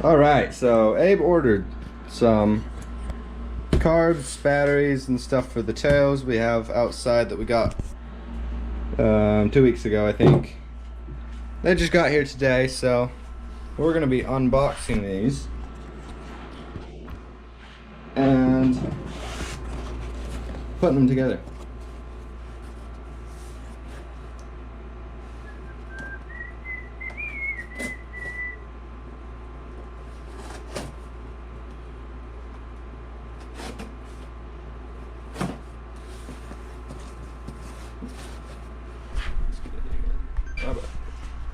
Alright, so Abe ordered some carbs, batteries, and stuff for the tails we have outside that we got 2 weeks ago, I think. They just got here today, so we're going to be unboxing these and putting them together.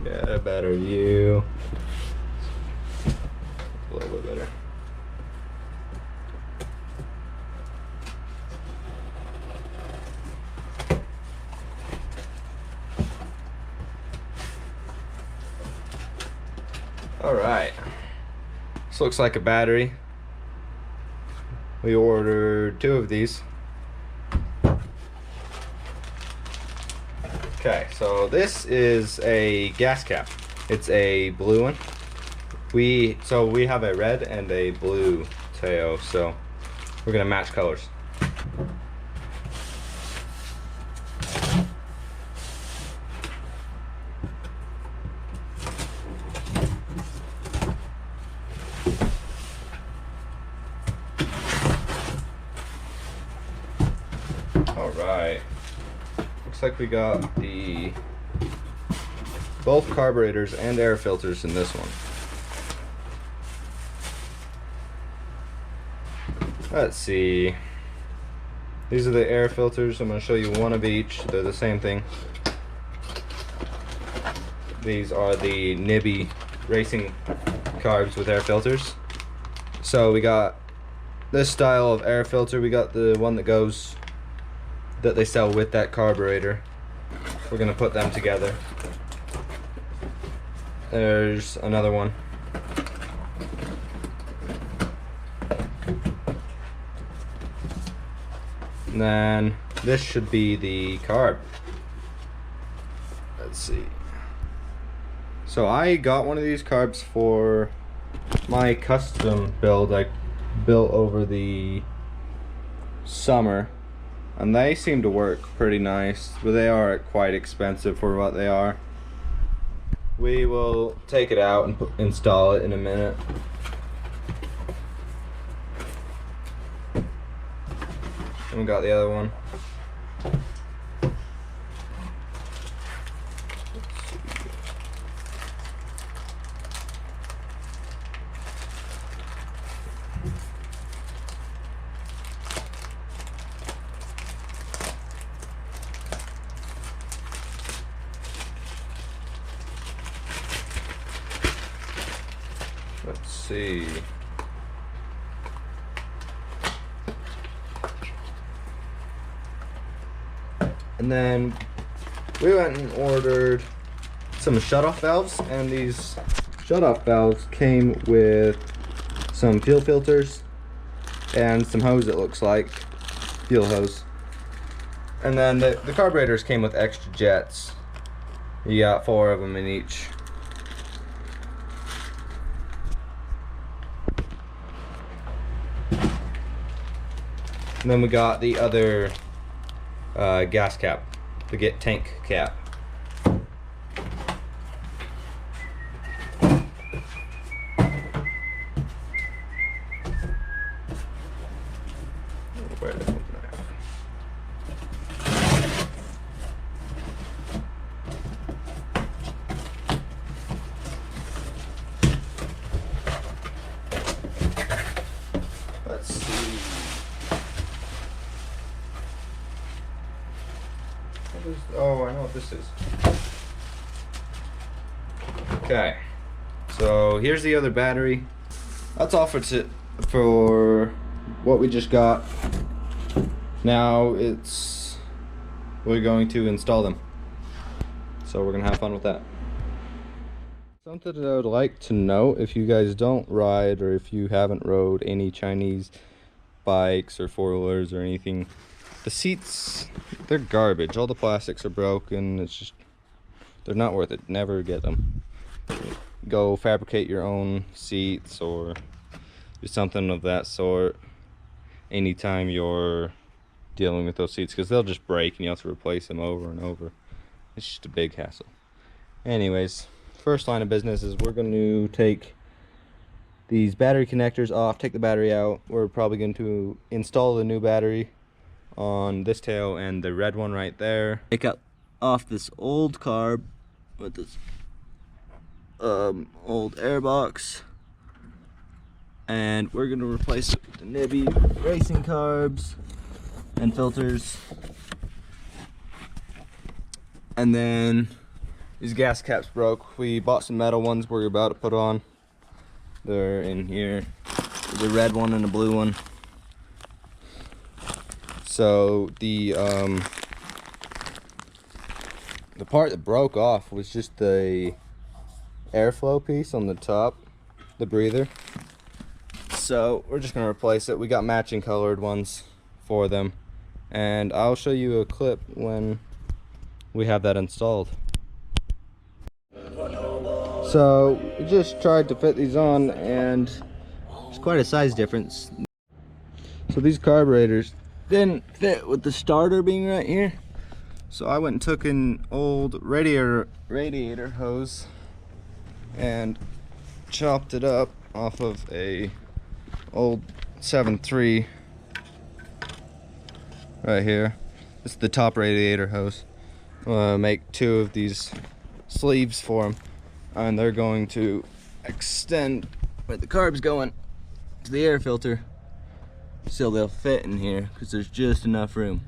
Get a better view. A little bit better. Alright. This looks like a battery. We ordered 2 of these. Okay, so this is a gas cap. It's a blue one. We have a red and a blue Teo, so we're gonna match colors. All right. Looks like we got both carburetors and air filters in this one. Let's see. These are the air filters. I'm going to show you one of each. They're the same thing. These are the Nibby racing carbs with air filters. So we got this style of air filter. We got the one that they sell with that carburetor. We're gonna put them together. There's another one. And then this should be the carb. Let's see. So I got one of these carbs for my custom build I built over the summer. And they seem to work pretty nice, but they are quite expensive for what they are. We will take it out and install it in a minute. And we got the other one. Let's see. And then we went and ordered some shutoff valves, and these shutoff valves came with some fuel filters and some hose, it looks like, fuel hose. And then the carburetors came with extra jets. You got 4 of them in each. And then we got the other gas cap, the tank cap. Let's see. Oh, I know what this is. Okay, so here's the other battery. That's all for what we just got. Now we're going to install them. So we're gonna have fun with that. Something that I would like to know, if you guys don't ride or if you haven't rode any Chinese bikes or 4-wheelers or anything, the seats, they're garbage. All the plastics are broken. It's just, they're not worth it. Never get them. go fabricate your own seats or do something of that sort anytime you're dealing with those seats, because they'll just break and you have to replace them over and over. It's just a big hassle. Anyways, first line of business is we're going to take these battery connectors off, take the battery out. We're probably going to install the new battery on this tail and the red one right there. Take out off this old carb with this old airbox, and we're going to replace it with the Nibby racing carbs and filters. And then these gas caps broke. We bought some metal ones we're about to put on. They're in here. There's a red one and a blue one. So the part that broke off was just the airflow piece on the top, the breather. So we're just gonna replace it. We got matching colored ones for them, and I'll show you a clip when we have that installed. So we just tried to fit these on, and there's quite a size difference. So these carburetors didn't fit with the starter being right here. So I went and took an old radiator hose and chopped it up off of a old 7.3 right here. This is the top radiator hose. I'm gonna make 2 of these sleeves for them, and they're going to extend where the carb's going to the air filter, so they'll fit in here because there's just enough room.